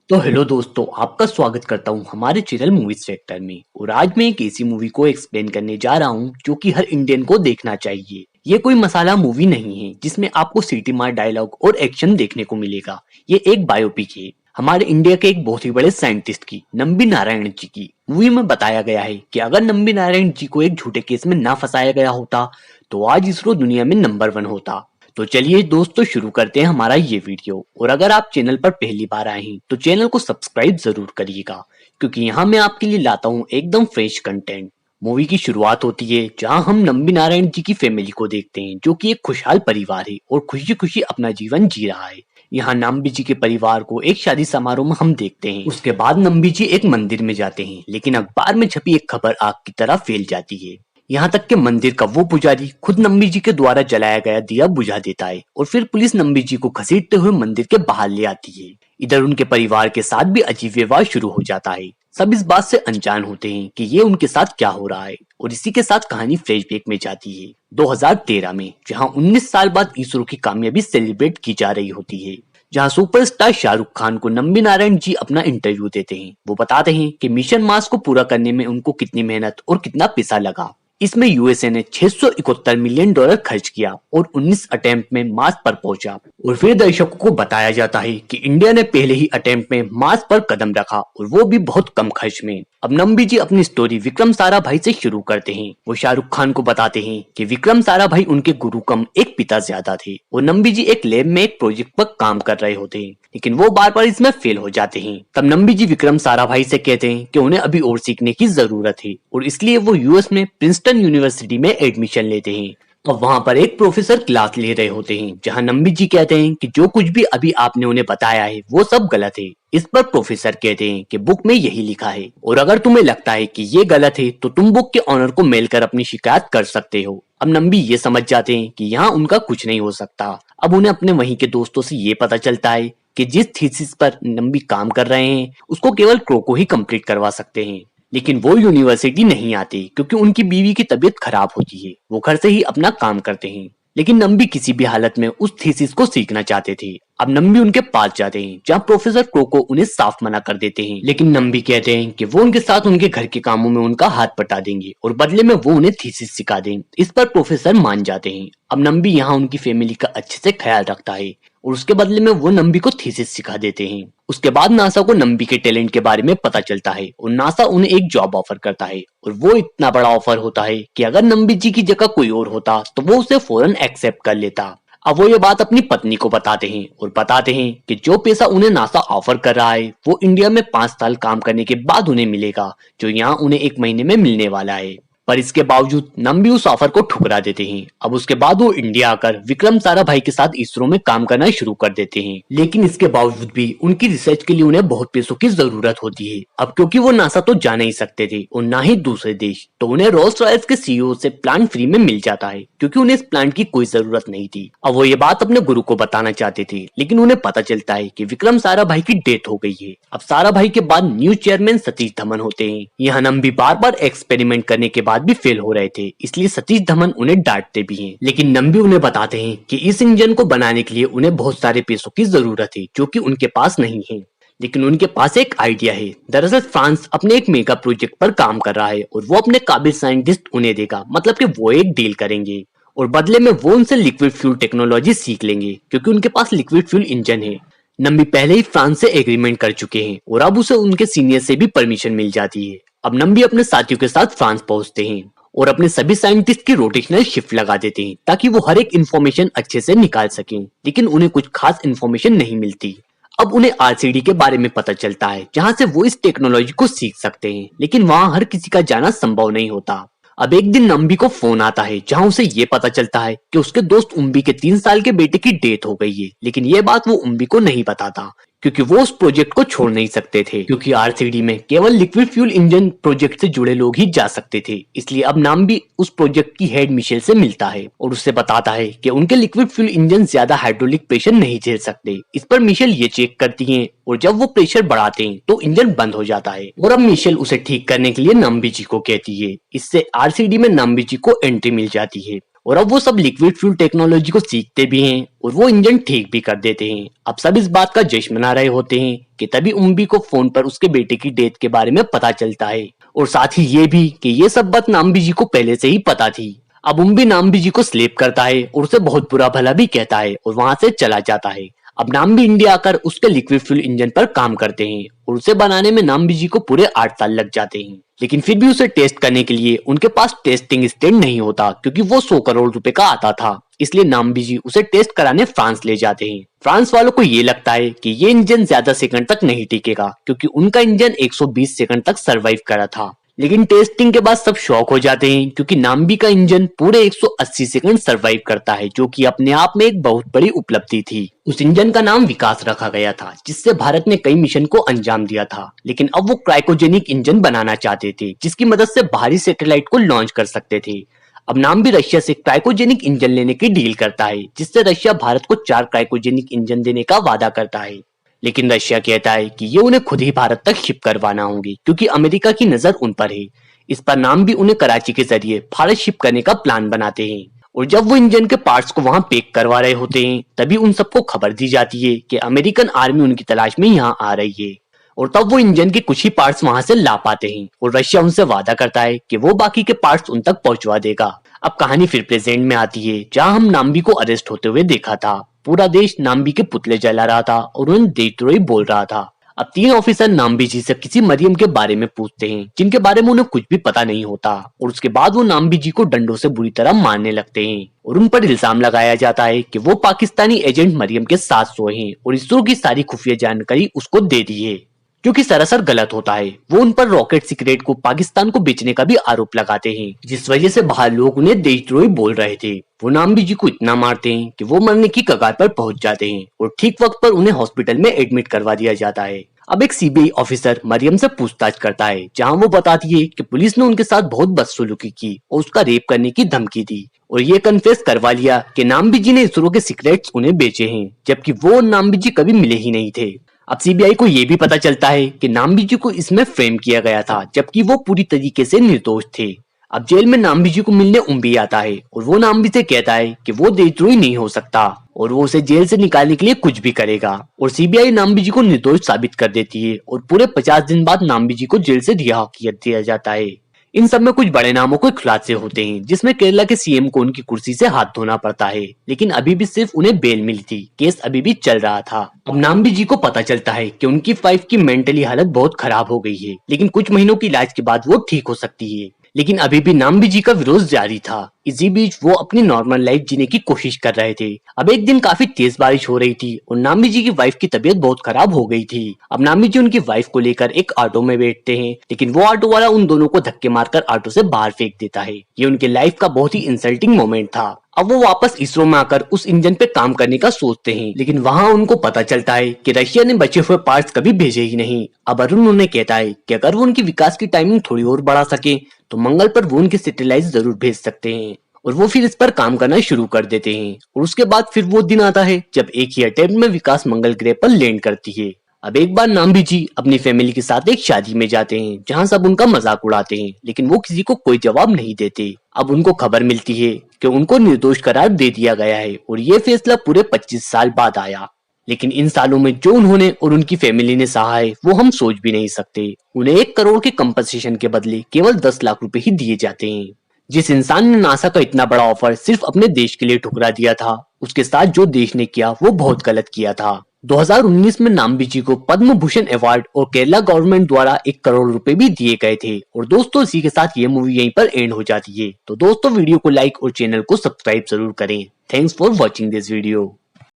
तो हेलो दोस्तों, आपका स्वागत करता हूं हमारे चैनल मूवीज फैक्टर में। और आज मैं एक ऐसी मूवी को एक्सप्लेन करने जा रहा हूं जो कि हर इंडियन को देखना चाहिए। ये कोई मसाला मूवी नहीं है जिसमें आपको सीटी मार डायलॉग और एक्शन देखने को मिलेगा। ये एक बायोपिक है हमारे इंडिया के एक बहुत ही बड़े साइंटिस्ट की, नंबी नारायण जी की। मूवी में बताया गया है कि अगर नंबी नारायण जी को एक झूठे केस में ना फंसाया गया होता तो आज इसरो दुनिया में नंबर 1 होता। तो चलिए दोस्तों, शुरू करते हैं हमारा ये वीडियो। और अगर आप चैनल पर पहली बार आए हैं तो चैनल को सब्सक्राइब जरूर करिएगा, क्योंकि यहाँ मैं आपके लिए लाता हूँ एकदम फ्रेश कंटेंट। मूवी की शुरुआत होती है जहाँ हम नंबी नारायण जी की फैमिली को देखते हैं, जो कि एक खुशहाल परिवार है और खुशी खुशी अपना जीवन जी रहा है। यहाँ नंबी जी के परिवार को एक शादी समारोह में हम देखते हैं। उसके बाद नंबी जी एक मंदिर में जाते हैं, लेकिन अखबार में छपी एक खबर आग की तरह फैल जाती है। यहाँ तक कि मंदिर का वो पुजारी खुद नंबी जी के द्वारा जलाया गया दिया बुझा देता है और फिर पुलिस नंबी जी को घसीटते हुए मंदिर के बाहर ले आती है। इधर उनके परिवार के साथ भी अजीब व्यवहार शुरू हो जाता है। सब इस बात से अनजान होते हैं कि ये उनके साथ क्या हो रहा है। और इसी के साथ कहानी फ्लैशबैक में जाती है 2013 में, जहाँ 19 साल बाद इसरो की कामयाबी सेलिब्रेट की जा रही होती है। जहां सुपरस्टार शाहरुख खान को नंबी नारायण जी अपना इंटरव्यू देते हैं। वो बताते हैं कि मिशन मार्स को पूरा करने में उनको कितनी मेहनत और कितना पैसा लगा। इसमें यूएसए ने $671 मिलियन खर्च किया और 19 अटेम्प्ट में मार्स पर पहुंचा। और फिर दर्शकों को बताया जाता है कि इंडिया ने पहले ही अटेम्प्ट में मार्स पर कदम रखा, और वो भी बहुत कम खर्च में। अब नंबी जी अपनी स्टोरी विक्रम साराभाई से शुरू करते हैं। वो शाहरुख खान को बताते हैं कि विक्रम साराभाई उनके गुरु कम एक पिता ज्यादा थे। और नंबी जी एक लैब में एक प्रोजेक्ट पर काम कर रहे होते हैं, लेकिन वो बार बार इसमें फेल हो जाते हैं। तब नंबी जी विक्रम साराभाई से कहते हैं कि उन्हें अभी और सीखने की जरूरत है, और इसलिए वो यूएस में प्रिंसटन यूनिवर्सिटी में एडमिशन लेते हैं। अब वहाँ पर एक प्रोफेसर क्लास ले रहे होते हैं, जहाँ नंबी जी कहते हैं कि जो कुछ भी अभी आपने उन्हें बताया है वो सब गलत है। इस पर प्रोफेसर कहते हैं कि बुक में यही लिखा है, और अगर तुम्हें लगता है कि ये गलत है तो तुम बुक के ऑनर को मेल कर अपनी शिकायत कर सकते हो। अब नंबी ये समझ जाते हैं कि यहाँ उनका कुछ नहीं हो सकता। अब उन्हें अपने वहीं के दोस्तों से ये पता चलता है कि जिस थीसिस पर नंबी काम कर रहे हैं उसको केवल क्रोको ही कंप्लीट करवा सकते हैं। लेकिन वो यूनिवर्सिटी नहीं आते क्योंकि उनकी बीवी की तबीयत खराब होती है। वो घर से ही अपना काम करते हैं, लेकिन नंबी किसी भी हालत में उस थीसिस को सीखना चाहते थे। अब नंबी उनके पास जाते हैं, जहाँ प्रोफेसर क्रोको उन्हें साफ मना कर देते हैं। लेकिन नंबी कहते हैं कि वो उनके साथ उनके घर के कामों में उनका हाथ बटा देंगे और बदले में वो उन्हें थीसिस सिखा दें। इस पर प्रोफेसर मान जाते हैं। अब नंबी यहाँ उनकी फैमिली का अच्छे से ख्याल रखता है और उसके बदले में वो नंबी को थीसिस सिखा देते हैं। उसके बाद नासा को नंबी के टैलेंट के बारे में पता चलता है और नासा उन्हें एक जॉब ऑफर करता है। और वो इतना बड़ा ऑफर होता है कि अगर नंबी जी की जगह कोई और होता तो वो उसे फौरन एक्सेप्ट कर लेता। अब वो ये बात अपनी पत्नी को बताते हैं और बताते हैं कि जो पैसा उन्हें नासा ऑफर कर रहा है वो इंडिया में 5 साल काम करने के बाद उन्हें मिलेगा, जो यहाँ उन्हें 1 महीने में मिलने वाला है। पर इसके बावजूद नंबी उस ऑफर को ठुकरा देते हैं। अब उसके बाद वो इंडिया आकर विक्रम साराभाई के साथ इसरो में काम करना शुरू कर देते हैं। लेकिन इसके बावजूद भी उनकी रिसर्च के लिए उन्हें बहुत पैसों की जरूरत होती है। अब क्योंकि वो नासा तो जा नहीं सकते थे और ना ही दूसरे देश, तो उन्हें रोल्स रॉयस के सीईओ से प्लांट फ्री में मिल जाता है, क्योंकि उन्हें इस प्लांट की कोई जरूरत नहीं थी। अब वो ये बात अपने गुरु को बताना चाहते थे, लेकिन उन्हें पता चलता है कि विक्रम साराभाई की डेथ हो गई है। अब साराभाई के बाद न्यू चेयरमैन सतीश धवन होते हैं। यहाँ नंबी बार बार एक्सपेरिमेंट करने के बाद भी फेल हो रहे थे, इसलिए सतीश धवन उन्हें डांटते भी हैं। लेकिन नंबी उन्हें बताते हैं कि इस इंजन को बनाने के लिए उन्हें बहुत सारे पैसों की जरूरत है, जो कि उनके पास नहीं है। लेकिन उनके पास एक आइडिया है। दरअसल फ्रांस अपने एक मेगा प्रोजेक्ट पर काम कर रहा है और वो अपने काबिल साइंटिस्ट उन्हें देगा, मतलब कि वो एक डील करेंगे और बदले में वो उनसे लिक्विड फ्यूल टेक्नोलॉजी सीख लेंगे, क्योंकि उनके पास लिक्विड फ्यूल इंजन है। नंबी पहले ही फ्रांस से एग्रीमेंट कर चुके हैं और अब उसे उनके सीनियर से भी परमिशन मिल जाती है। अब नंबी अपने साथियों के साथ फ्रांस पहुंचते हैं और अपने सभी साइंटिस्ट की रोटेशनल शिफ्ट लगा देते हैं, ताकि वो हर एक इन्फॉर्मेशन अच्छे से निकाल सकें। लेकिन उन्हें कुछ खास इन्फॉर्मेशन नहीं मिलती। अब उन्हें आरसीडी के बारे में पता चलता है, जहां से वो इस टेक्नोलॉजी को सीख सकते हैं, लेकिन वहां हर किसी का जाना संभव नहीं होता। अब एक दिन नंबी को फोन आता है, जहां उसे ये पता चलता है कि उसके दोस्त उम्बी के 3 साल के बेटे की डेथ हो गई है। लेकिन ये बात वो उम्बी को नहीं बताता, क्योंकि वो उस प्रोजेक्ट को छोड़ नहीं सकते थे, क्योंकि आरसीडी में केवल लिक्विड फ्यूल इंजन प्रोजेक्ट से जुड़े लोग ही जा सकते थे। इसलिए अब नंबी उस प्रोजेक्ट की हेड मिशेल से मिलता है और उससे बताता है कि उनके लिक्विड फ्यूल इंजन ज्यादा हाइड्रोलिक प्रेशर नहीं झेल सकते। इस पर मिशेल ये चेक करती हैं और जब वो प्रेशर बढ़ाते हैं तो इंजन बंद हो जाता है। और अब मिशेल उसे ठीक करने के लिए नंबी जी को कहती है। इससे आरसीडी में नंबी जी को एंट्री मिल जाती है और अब वो सब लिक्विड फ्यूल टेक्नोलॉजी को सीखते भी हैं और वो इंजन ठीक भी कर देते हैं। अब सब इस बात का जश्न मना रहे होते हैं कि तभी उम्बी को फोन पर उसके बेटे की डेथ के बारे में पता चलता है और साथ ही ये भी कि ये सब बात नाम्बी जी को पहले से ही पता थी। अब उम्बी नाम्बी जी को स्लेप करता है और उसे बहुत बुरा भला भी कहता है और वहां से चला जाता है। अब नाम्बी इंडिया आकर उसके लिक्विड फ्यूल इंजन पर काम करते हैं और उसे बनाने में नाम्बी जी को पूरे 8 साल लग जाते हैं। लेकिन फिर भी उसे टेस्ट करने के लिए उनके पास टेस्टिंग स्टैंड नहीं होता क्योंकि वो 100 करोड़ रुपए का आता था। इसलिए नाम्बी जी उसे टेस्ट कराने फ्रांस ले जाते हैं। फ्रांस वालों को ये लगता है कि ये इंजन ज्यादा सेकंड तक नहीं टिकेगा क्योंकि उनका इंजन 120 सेकंड तक सरवाइव करा था। लेकिन टेस्टिंग के बाद सब शॉक हो जाते हैं क्योंकि नाम्बी का इंजन पूरे 180 सेकंड सरवाइव करता है, जो कि अपने आप में एक बहुत बड़ी उपलब्धि थी। उस इंजन का नाम विकास रखा गया था जिससे भारत ने कई मिशन को अंजाम दिया था। लेकिन अब वो क्रायोजेनिक इंजन बनाना चाहते थे जिसकी मदद से बाहरी सैटेलाइट को लॉन्च कर सकते थे। अब नाम्बी रशिया से क्रायोजेनिक इंजन लेने की डील करता है जिससे रशिया भारत को 4 क्रायोजेनिक इंजन देने का वादा करता है। लेकिन रशिया कहता है कि ये उन्हें खुद ही भारत तक शिप करवाना होंगे क्योंकि अमेरिका की नजर उन पर है। इस पर नाम्बी उन्हें कराची के जरिए भारत शिप करने का प्लान बनाते हैं और जब वो इंजन के पार्ट्स को वहां पैक करवा रहे होते हैं तभी उन सबको खबर दी जाती है कि अमेरिकन आर्मी उनकी तलाश में यहाँ आ रही है और तब वो इंजन के कुछ ही पार्ट्स वहां से ला पाते हैं और रशिया उनसे वादा करता है कि वो बाकी के पार्ट्स उन तक पहुंचवा देगा। अब कहानी फिर प्रेजेंट में आती है जहां हम नाम्बी को अरेस्ट होते हुए देखा था। पूरा देश नाम्बी के पुतले जला रहा था और उन्हें देशद्रोही बोल रहा था। अब 3 ऑफिसर नाम्बी जी से किसी मरियम के बारे में पूछते हैं जिनके बारे में उन्हें कुछ भी पता नहीं होता और उसके बाद वो नाम्बी जी को डंडों से बुरी तरह मारने लगते हैं और उन पर इल्जाम लगाया जाता है कि वो पाकिस्तानी एजेंट मरियम के साथ सोए हैं और इसरो की सारी खुफिया जानकारी उसको दे दी है, जो कि सरासर गलत होता है। वो उन पर रॉकेट सीक्रेट को पाकिस्तान को बेचने का भी आरोप लगाते हैं जिस वजह से बाहर लोग उन्हें देशद्रोही बोल रहे थे। वो नाम्बी जी को इतना मारते हैं कि वो मरने की कगार पर पहुंच जाते हैं और ठीक वक्त पर उन्हें हॉस्पिटल में एडमिट करवा दिया जाता है। अब एक सीबीआई ऑफिसर मरियम से पूछताछ करता है जहां वो बताती है कि पुलिस ने उनके साथ बहुत बदसलूकी की और उसका रेप करने की धमकी दी और ये कन्फेस करवा लिया कि नाम्बी जी ने इसरो के सीक्रेट्स उन्हें बेचे हैं, जबकि वो नाम्बी जी कभी मिले ही नहीं थे। अब सीबीआई को ये भी पता चलता है कि नाम्बी जी को इसमें फ्रेम किया गया था जबकि वो पूरी तरीके से निर्दोष थे। अब जेल में नाम्बी जी को मिलने उम्बी आता है और वो नाम्बी से कहता है कि वो देशद्रोही नहीं हो सकता और वो उसे जेल से निकालने के लिए कुछ भी करेगा और सीबीआई नाम्बी जी को निर्दोष साबित कर देती है और पूरे 50 दिन बाद नाम्बी जी को जेल से रिहा किया दिया जाता है। इन सब में कुछ बड़े नामों के खुलासे होते हैं जिसमें केरला के सीएम को उनकी कुर्सी से हाथ धोना पड़ता है, लेकिन अभी भी सिर्फ उन्हें बेल मिली थी, केस अभी भी चल रहा था। अब नाम्बी जी को पता चलता है कि उनकी वाइफ की मेंटली हालत बहुत खराब हो गई है, लेकिन कुछ महीनों की इलाज के बाद वो ठीक हो सकती है। लेकिन अभी भी नाम्बी जी का विरोध जारी था। इसी बीच वो अपनी नॉर्मल लाइफ जीने की कोशिश कर रहे थे। अब एक दिन काफी तेज बारिश हो रही थी और नाम्बी जी की वाइफ की तबीयत बहुत खराब हो गई थी। अब नाम्बी जी उनकी वाइफ को लेकर एक ऑटो में बैठते हैं, लेकिन वो ऑटो वाला उन दोनों को धक्के मारकर ऑटो से बाहर फेंक देता है। ये उनके लाइफ का बहुत ही इंसल्टिंग मोमेंट था। अब वो वापस इसरो में आकर उस इंजन पे काम करने का सोचते हैं, लेकिन वहाँ उनको पता चलता है कि रशिया ने बचे हुए पार्ट्स कभी भेजे ही नहीं। अब अरुण उन्हें कहता है कि अगर वो उनकी विकास की टाइमिंग थोड़ी और बढ़ा सके तो मंगल पर वो उनके सैटेलाइट जरूर भेज सकते हैं और वो फिर इस पर काम करना शुरू कर देते हैं। और उसके बाद फिर वो दिन आता है जब एक ही अटेम्प्ट में विकास मंगल ग्रह पर लैंड करती है। अब एक बार नाम्बी जी अपनी फैमिली के साथ एक शादी में जाते हैं जहां सब उनका मजाक उड़ाते हैं, लेकिन वो किसी को कोई जवाब नहीं देते। अब उनको खबर मिलती है कि उनको निर्दोष करार दे दिया गया है और ये फैसला पूरे 25 साल बाद आया। लेकिन इन सालों में जो उन्होंने और उनकी फैमिली ने सहा है वो हम सोच भी नहीं सकते। उन्हें 1 करोड़ के कंपनसेशन के बदले केवल 10 लाख रुपए ही दिए जाते हैं। जिस इंसान ने नासा का इतना बड़ा ऑफर सिर्फ अपने देश के लिए ठुकरा दिया था, उसके साथ जो देश ने किया वो बहुत गलत किया था। 2019 में नाम्बी जी को पद्म भूषण अवार्ड और केरला गवर्नमेंट द्वारा 1 करोड़ रुपए भी दिए गए थे। और दोस्तों इसी के साथ ये मूवी यहीं पर एंड हो जाती है। तो दोस्तों वीडियो को लाइक और चैनल को सब्सक्राइब जरूर करें। Thanks for watching this video.